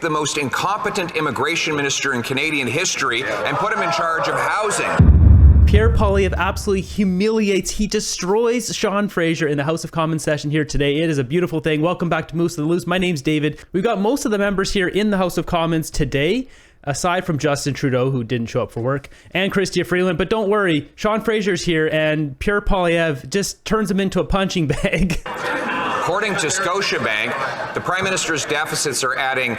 The most incompetent immigration minister in Canadian history and put him in charge of housing. Pierre Poilievre absolutely humiliates, he destroys Sean Fraser in the House of Commons session here today. It is a beautiful thing. Welcome back to Moose of the Loose. My name's David. We've got most of the members here in the House of Commons today, aside from Justin Trudeau, who didn't show up for work, and Chrystia Freeland. But don't worry, Sean Fraser's here, and Pierre Poilievre just turns him into a punching bag. According to Scotiabank, the Prime Minister's deficits are adding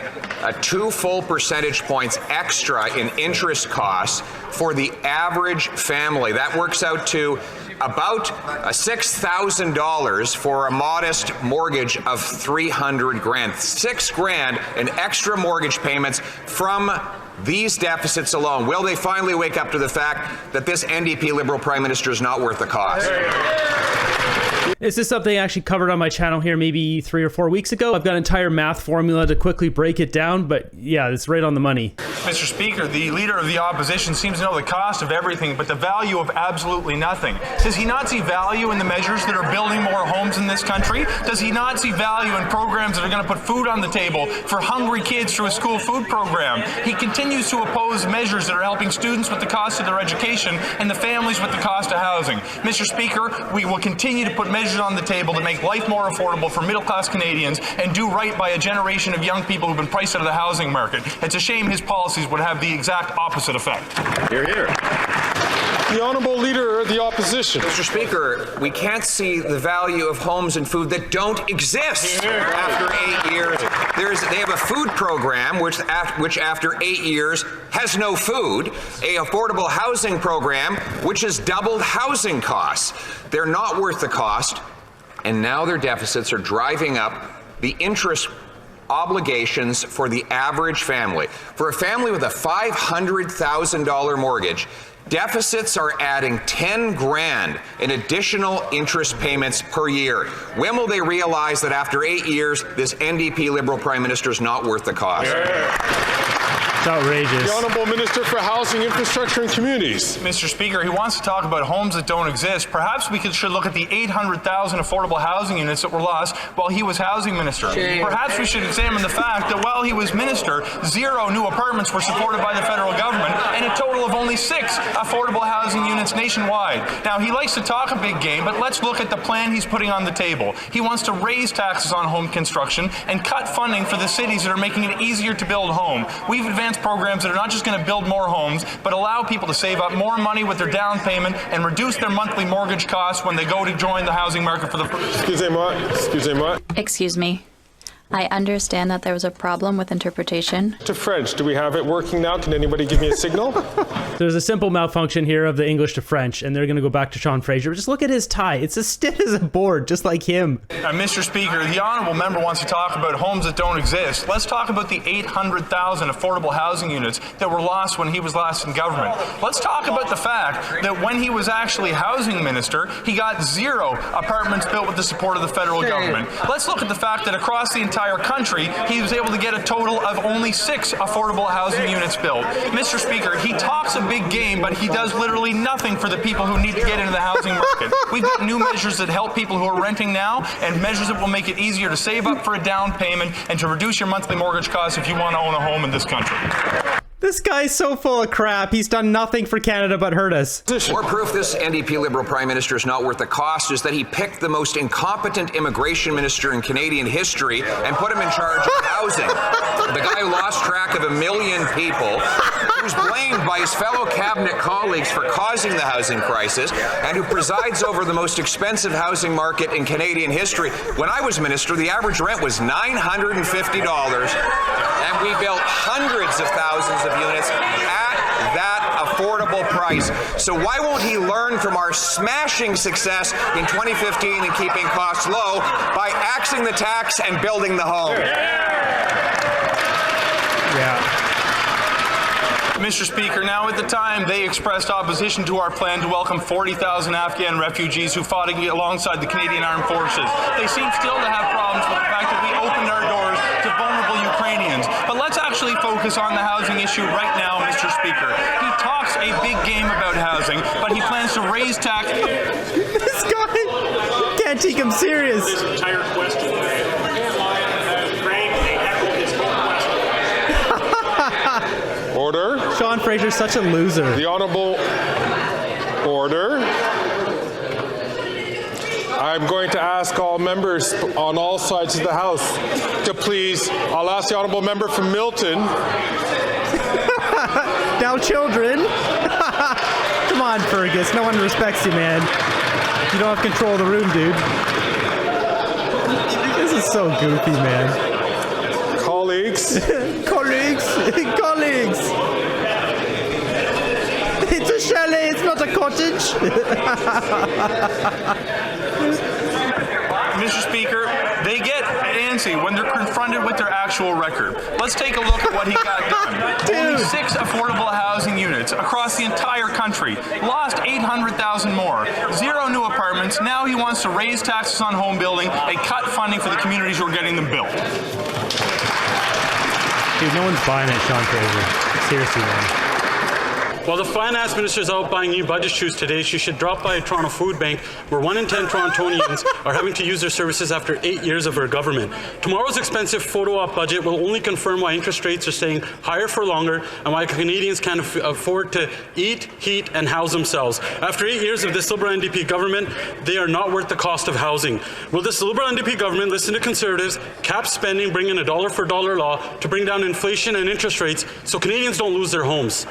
2 full percentage points extra in interest costs for the average family. That works out to about $6,000 for a modest mortgage of $300,000. $6,000 in extra mortgage payments from these deficits alone. Will they finally wake up to the fact that this NDP Liberal Prime Minister is not worth the cost? This is something I actually covered on my channel here maybe 3 or 4 weeks ago. I've got an entire math formula to quickly break it down, but yeah, it's right on the money. Mr. Speaker, the Leader of the Opposition seems to know the cost of everything but the value of absolutely nothing. Does he not see value in the measures that are building more homes in this country? Does he not see value in programs that are going to put food on the table for hungry kids through a school food program? He continues to oppose measures that are helping students with the cost of their education and the families with the cost of housing. Mr. Speaker, we will continue to put measures on the table to make life more affordable for middle-class Canadians and do right by a generation of young people who've been priced out of the housing market. It's a shame his policies would have the exact opposite effect. Hear, hear. The Honourable Leader of the Opposition. Mr. Speaker, we can't see the value of homes and food that don't exist after 8 years. They have a food program which after 8 years has no food, a affordable housing program which has doubled housing costs. They're not worth the cost, and now their deficits are driving up the interest obligations for the average family. For a family with a $500,000 mortgage, deficits are adding $10,000 in additional interest payments per year. When will they realize that after 8 years, this NDP Liberal Prime Minister is not worth the cost? It's outrageous. The Honourable Minister for Housing, Infrastructure and Communities. Mr. Speaker, he wants to talk about homes that don't exist. Perhaps we should look at the 800,000 affordable housing units that were lost while he was housing minister. Perhaps we should examine the fact that while he was minister, 0 new apartments were supported by the federal government and a total of only 6 affordable housing units nationwide. Now, he likes to talk a big game, but let's look at the plan he's putting on the table. He wants to raise taxes on home construction and cut funding for the cities that are making it easier to build home. We've advanced programs that are not just going to build more homes, but allow people to save up more money with their down payment and reduce their monthly mortgage costs when they go to join the housing market for the first. Excusez-moi. Excuse me. I understand that there was a problem with interpretation. To French, do we have it working now? Can anybody give me a signal? There's a simple malfunction here of the English to French, and they're going to go back to Sean Fraser. Just look at his tie. It's as stiff as a board, just like him. Mr. Speaker, the Honourable Member wants to talk about homes that don't exist. Let's talk about the 800,000 affordable housing units that were lost when he was last in government. Let's talk about the fact that when he was actually housing minister, he got 0 apartments built with the support of the federal government. Let's look at the fact that across the entire country, he was able to get a total of only 6 affordable housing units built. Mr. Speaker, he talks a big game, but he does literally nothing for the people who need to get into the housing market. We've got new measures that help people who are renting now, and measures that will make it easier to save up for a down payment and to reduce your monthly mortgage costs if you want to own a home in this country. This guy's so full of crap. He's done nothing for Canada but hurt us. More proof this NDP Liberal Prime Minister is not worth the cost is that he picked the most incompetent immigration minister in Canadian history and put him in charge of housing. The guy who lost track of 1 million people, who's blamed by his fellow cabinet colleagues for causing the housing crisis, and who presides over the most expensive housing market in Canadian history. When I was minister, the average rent was $950, and we built hundreds of thousands of units at that affordable price. So why won't he learn from our smashing success in 2015 in keeping costs low by axing the tax and building the home? Yeah. Mr. Speaker, now at the time they expressed opposition to our plan to welcome 40,000 Afghan refugees who fought alongside the Canadian Armed Forces. They seem still to have problems with the fact that we opened our doors to vulnerable Ukrainians. But let's actually focus on the housing issue right now, Mr. Speaker. He talks a big game about housing, but he plans to raise taxes. This guy can't take him serious. This entire question, Frank, they echoed his whole question. Order. Sean Fraser's such a loser. The Honourable Order. I'm going to ask all members on all sides of the House to please, I'll ask the Honourable Member from Milton. Now children. Come on, Fergus. No one respects you, man. You don't have control of the room, dude. This is so goofy, man. Colleagues. Colleagues. Colleagues. It's a chalet. It's not a cottage. Mr. Speaker, they get antsy when they're confronted with their actual record. Let's take a look at what he got done. Only 6 affordable housing units across the entire country. Lost 800,000 more. 0 new apartments. Now he wants to raise taxes on home building and cut funding for the communities who are getting them built. Dude, no one's buying it, Sean Fraser. Seriously, man. While the finance minister is out buying new budget shoes today, she should drop by a Toronto food bank where 1 in 10 Torontonians are having to use their services after 8 years of her government. Tomorrow's expensive photo op budget will only confirm why interest rates are staying higher for longer and why Canadians can't afford to eat, heat, and house themselves. After 8 years of this Liberal NDP government, they are not worth the cost of housing. Will this Liberal NDP government listen to Conservatives, cap spending, bring in a dollar for dollar law to bring down inflation and interest rates so Canadians don't lose their homes?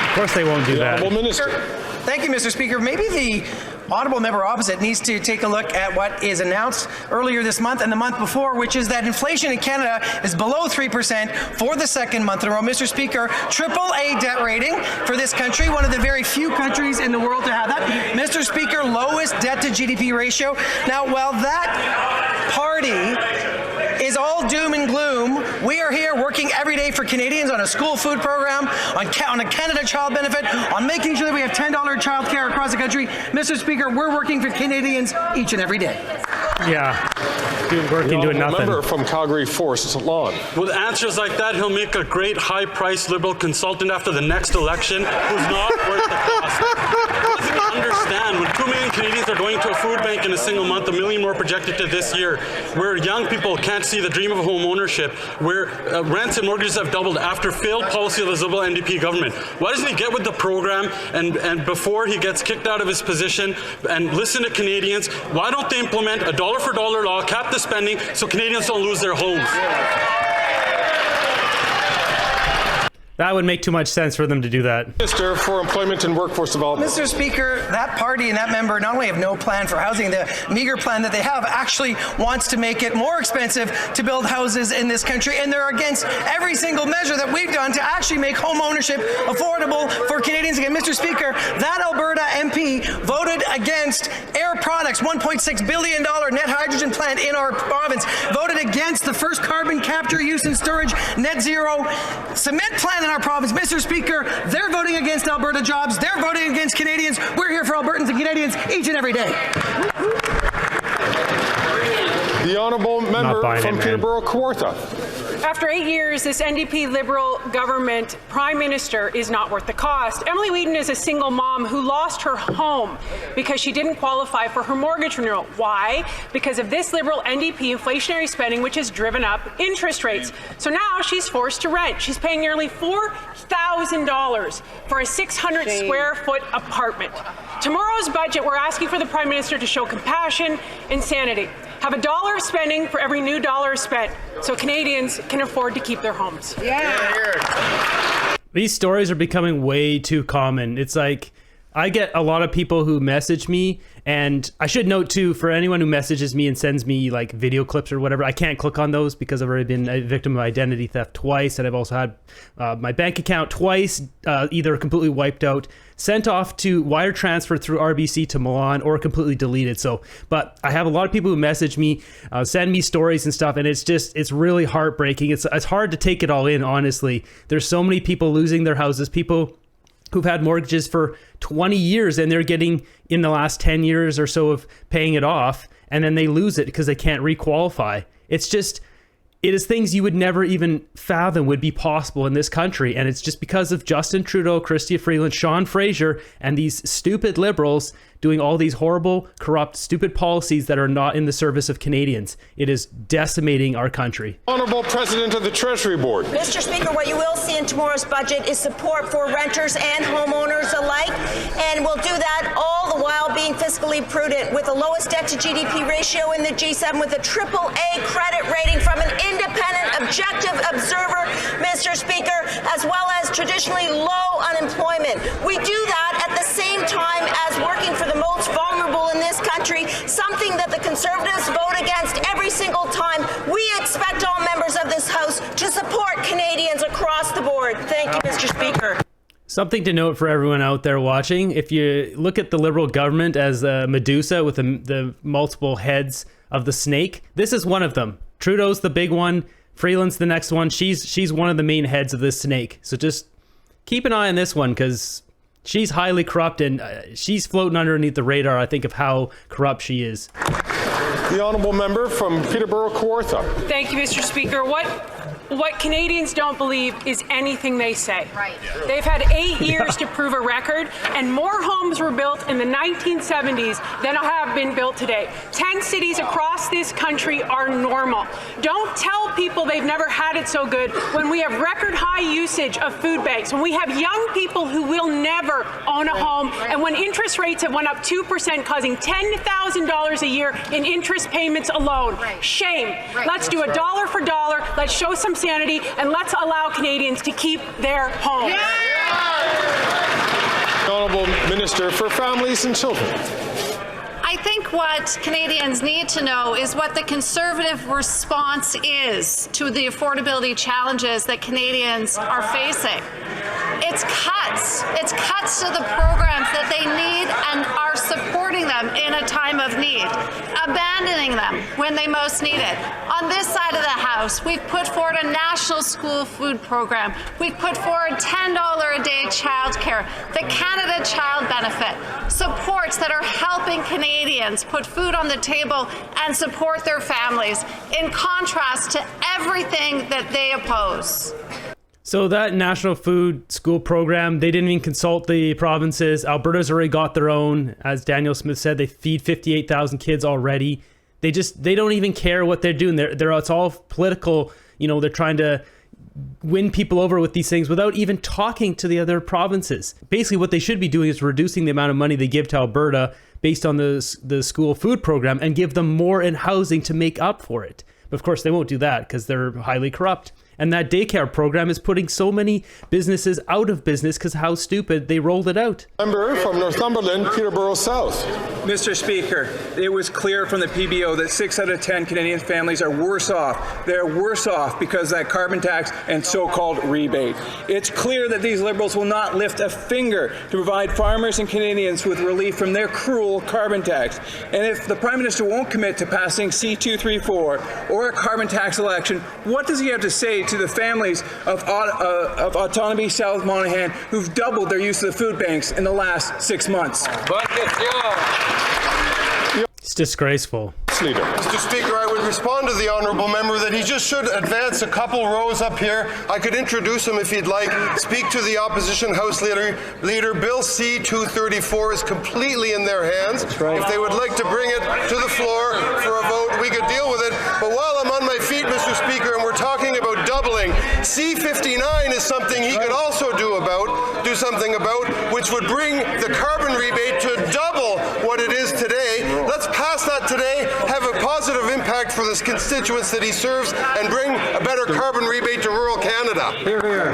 Of course they won't do that. Honourable Minister. Thank you, Mr. Speaker. Maybe the honourable member opposite needs to take a look at what is announced earlier this month and the month before, which is that inflation in Canada is below 3% for the second month in a row. Mr. Speaker, AAA debt rating for this country, one of the very few countries in the world to have that. Mr. Speaker, lowest debt to GDP ratio. Now, while that party is all doom and gloom, we are here working every day for Canadians on a school food program, on a Canada Child benefit, on making sure that we have $10 childcare across the country. Mr. Speaker, we're working for Canadians each and every day. Yeah. Working doing nothing. Member from Calgary Forest Lawn. With answers like that, he'll make a great high-priced Liberal consultant after the next election who's not worth the cost. Doesn't he understand when 2 million Canadians are going to a food bank in a single month, 1 million more projected to this year, where young people can't see the dream of home ownership, where rents and mortgages have doubled after failed policy of the Liberal NDP government? Why doesn't he get with the program and before he gets kicked out of his position and listen to Canadians? Why don't they implement a dollar for dollar law, cap the spending so Canadians don't lose their homes? That would make too much sense for them to do that. Minister for Employment and Workforce Development. Mr. Speaker, that party and that member not only have no plan for housing, the meager plan that they have actually wants to make it more expensive to build houses in this country, and they're against every single measure that we've done to actually make home ownership affordable for Canadians again. Mr. Speaker, that Alberta MP voted against Air Products' $1.6 billion net hydrogen plant in our province, voted against the first carbon capture, use and storage net zero cement plant in our province. Mr. Speaker, they're voting against Alberta jobs. They're voting against Canadians. We're here for Albertans and Canadians each and every day. The Honourable Member from man. Peterborough Kawartha. After 8 years, this NDP Liberal government Prime Minister is not worth the cost. Emily Wheaton is a single mom who lost her home because she didn't qualify for her mortgage renewal. Why? Because of this Liberal NDP inflationary spending, which has driven up interest rates. So now she's forced to rent. She's paying nearly $4,000 for a 600 square foot apartment. Tomorrow's budget, we're asking for the Prime Minister to show compassion and sanity. Have a dollar of spending for every new dollar spent so Canadians can afford to keep their homes. These stories are becoming way too common. It's like, I get a lot of people who message me, and I should note too, for anyone who messages me and sends me like video clips or whatever, I can't click on those because I've already been a victim of identity theft twice, and I've also had my bank account twice either completely wiped out, sent off to wire transfer through RBC to Milan, or completely deleted. So, but I have a lot of people who message me, send me stories and stuff, and it's really heartbreaking. It's hard to take it all in, honestly. There's so many people losing their houses, people who've had mortgages for 20 years and they're getting in the last 10 years or so of paying it off, and then they lose it because they can't requalify. It's just, It is things you would never even fathom would be possible in this country. And it's just because of Justin Trudeau, Chrystia Freeland, Sean Fraser, and these stupid Liberals doing all these horrible, corrupt, stupid policies that are not in the service of Canadians. It is decimating our country. Honourable President of the Treasury Board. Mr. Speaker, what you will see in tomorrow's budget is support for renters and homeowners alike, and we'll do that all the while being fiscally prudent with the lowest debt to GDP ratio in the G7 with a AAA credit rating from an independent, objective observer, Mr. Speaker, as well as traditionally low unemployment. We do that at the same time as working for the most vulnerable in this country, something that the Conservatives vote against every single time. We expect all members of this House to support Canadians across the board. Thank you, Mr. Speaker. Something to note for everyone out there watching. If you look at the Liberal government as a Medusa with the multiple heads of the snake, this is one of them. Trudeau's the big one. Freeland's the next one. She's one of the main heads of this snake. So just keep an eye on this one, because she's highly corrupt, and she's floating underneath the radar, I think, of how corrupt she is. The honourable member from Peterborough Kawartha. Thank you, Mr. Speaker. What Canadians don't believe is anything they say. Right. They've had 8 years to prove a record, and more homes were built in the 1970s than have been built today. 10 cities across this country are normal. Don't tell people they've never had it so good when we have record high usage of food banks, when we have young people who will never own a home, and when interest rates have went up 2%, causing $10,000 a year in interest payments alone. Shame. Let's do a dollar for dollar. Let's show some sanity, and let's allow Canadians to keep their homes. The Honourable Minister for Families and Children. I think what Canadians need to know is what the Conservative response is to the affordability challenges that Canadians are facing. It's cuts. It's cuts to the programs that they need and are supporting them in a time of need, abandoning them when they most need it. On this side of the House, we've put forward a national school food program. We've put forward $10 a day childcare, the Canada Child Benefit, supports that are helping Canadians put food on the table and support their families, in contrast to everything that they oppose. So that National Food School Program, they didn't even consult the provinces. Alberta's already got their own. As Daniel Smith said, they feed 58,000 kids already. They don't even care what they're doing. It's all political. You know, they're trying to win people over with these things without even talking to the other provinces. Basically, what they should be doing is reducing the amount of money they give to Alberta based on the school food program and give them more in housing to make up for it. But of course, they won't do that because they're highly corrupt. And that daycare program is putting so many businesses out of business because how stupid they rolled it out. Member from Northumberland, Peterborough South. Mr. Speaker, it was clear from the PBO that 6 out of 10 Canadian families are worse off. They're worse off because of that carbon tax and so-called rebate. It's clear that these Liberals will not lift a finger to provide farmers and Canadians with relief from their cruel carbon tax. And if the Prime Minister won't commit to passing C-234 or a carbon tax election, what does he have to say to the families of Autonomy South Monaghan who've doubled their use of the food banks in the last 6 months? It's disgraceful. Leader. Mr. Speaker, I would respond to the honourable member that he just should advance a couple rows up here. I could introduce him if he'd like. Speak to the opposition House Leader. Bill C-234 is completely in their hands. Right. If they would like to bring it to the floor for a vote, we could deal with it. But while I'm on my feet, Mr. Speaker, and we're talking about doubling, C-59 is something he could also do something about, which would bring the carbon rebate to double what it is today. Let's pass that today, have a positive impact for the constituents that he serves, and bring a better carbon rebate to rural Canada. Here, here.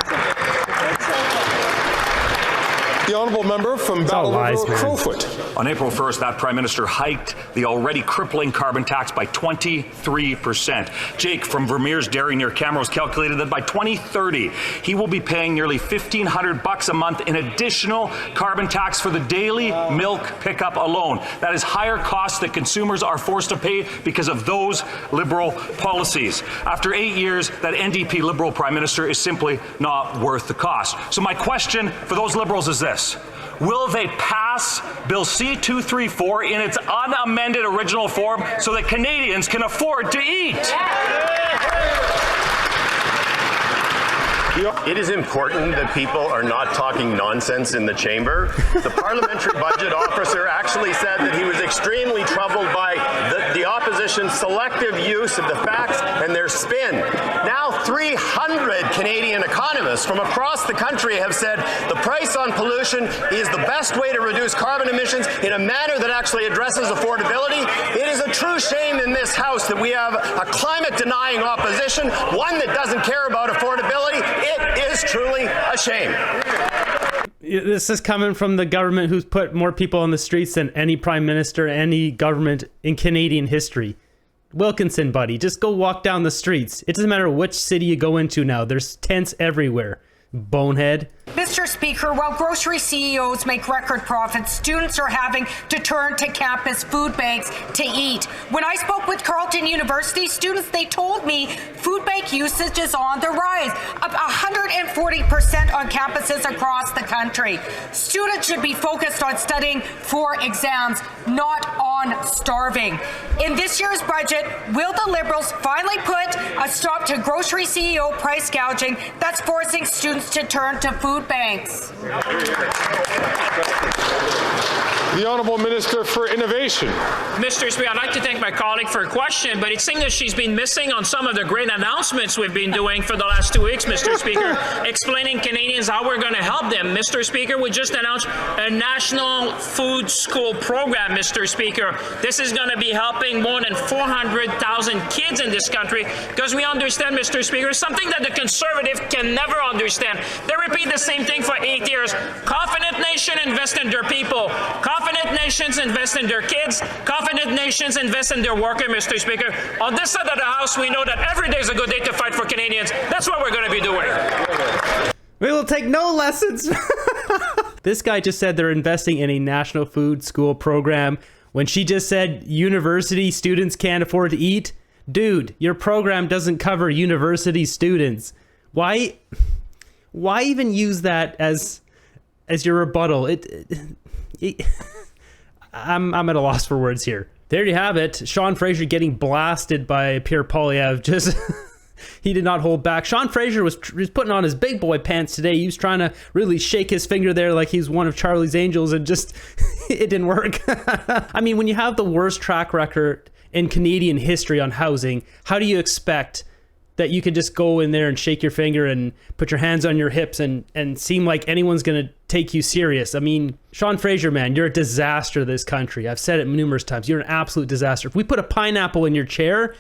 The honourable member from Ballina Crowfoot. On April 1st, that Prime Minister hiked the already crippling carbon tax by 23%. Jake from Vermeer's Dairy near Camrose calculated that by 2030, he will be paying nearly $1,500 a month in additional carbon tax for the daily milk pickup alone. That is higher costs that consumers are forced to pay because of those Liberal policies. After 8 years, that NDP Liberal Prime Minister is simply not worth the cost. So my question for those Liberals is this. Will they pass Bill C-234 in its unamended original form so that Canadians can afford to eat? It is important that people are not talking nonsense in the chamber. The parliamentary budget officer actually said that he was extremely troubled by the opposition's selective use of the facts and their spin. Now 300 Canadian economists from across the country have said the price on pollution is the best way to reduce carbon emissions in a manner that actually addresses affordability. It is a true shame in this House that we have a climate-denying opposition, one that doesn't care about affordability. It is truly a shame. This is coming from the government who's put more people on the streets than any prime minister, any government in Canadian history. Wilkinson, buddy, just go walk down the streets. It doesn't matter which city you go into now. There's tents everywhere. Bonehead. Mr. Speaker, while grocery CEOs make record profits, students are having to turn to campus food banks to eat. When I spoke with Carleton University students, they told me food bank usage is on the rise, up 140% on campuses across the country. Students should be focused on studying for exams, not on starving. In this year's budget, will the Liberals finally put a stop to grocery CEO price gouging that's forcing students to turn to food banks? The Honourable Minister for Innovation. Mr. Speaker, I'd like to thank my colleague for her question, but it seems that she's been missing on some of the great announcements we've been doing for the last 2 weeks, Mr. Speaker, explaining Canadians how we're going to help them. Mr. Speaker, we just announced a national food school program, Mr. Speaker. This is going to be helping more than 400,000 kids in this country because we understand, Mr. Speaker, something that the Conservative can never understand. They repeat the same thing for 8 years. Confident nation invest in their people. Confident nations invest in their kids. Confident nations invest in their workers, Mr. Speaker. On this side of the House, we know that every day is a good day to fight for Canadians. That's what we're going to be doing. We will take no lessons. This guy just said they're investing in a national food school program when she just said university students can't afford to eat. Dude, your program doesn't cover university students. Why even use that as your rebuttal? I'm at a loss for words here. There you have it. Sean Fraser getting blasted by Pierre Poilievre. Just he did not hold back. Sean Fraser was putting on his big boy pants today. He was trying to really shake his finger there like he's one of Charlie's Angels, and just it didn't work. I mean, when you have the worst track record in Canadian history on housing, how do you expect that you could just go in there and shake your finger and put your hands on your hips and seem like anyone's going to take you serious? I mean, Sean Fraser, man, you're a disaster to this country. I've said it numerous times. You're an absolute disaster. If we put a pineapple in your chair,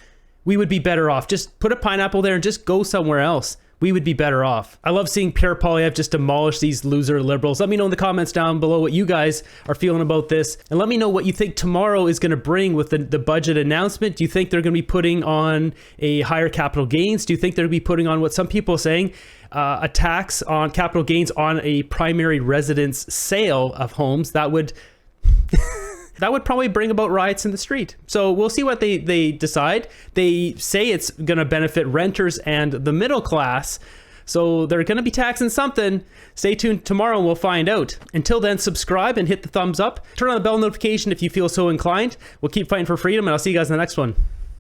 we would be better off. Just put a pineapple there and just go somewhere else. We would be better off. I love seeing Pierre Poilievre just demolish these loser Liberals. Let me know in the comments down below what you guys are feeling about this. And let me know what you think tomorrow is going to bring with the budget announcement. Do you think they're going to be putting on a higher capital gains? Do you think they're going to be putting on what some people are saying, a tax on capital gains on a primary residence sale of homes? That would... that would probably bring about riots in the street. So we'll see what they decide. They say it's going to benefit renters and the middle class. So they're going to be taxing something. Stay tuned tomorrow and we'll find out. Until then, subscribe and hit the thumbs up. Turn on the bell notification if you feel so inclined. We'll keep fighting for freedom, and I'll see you guys in the next one.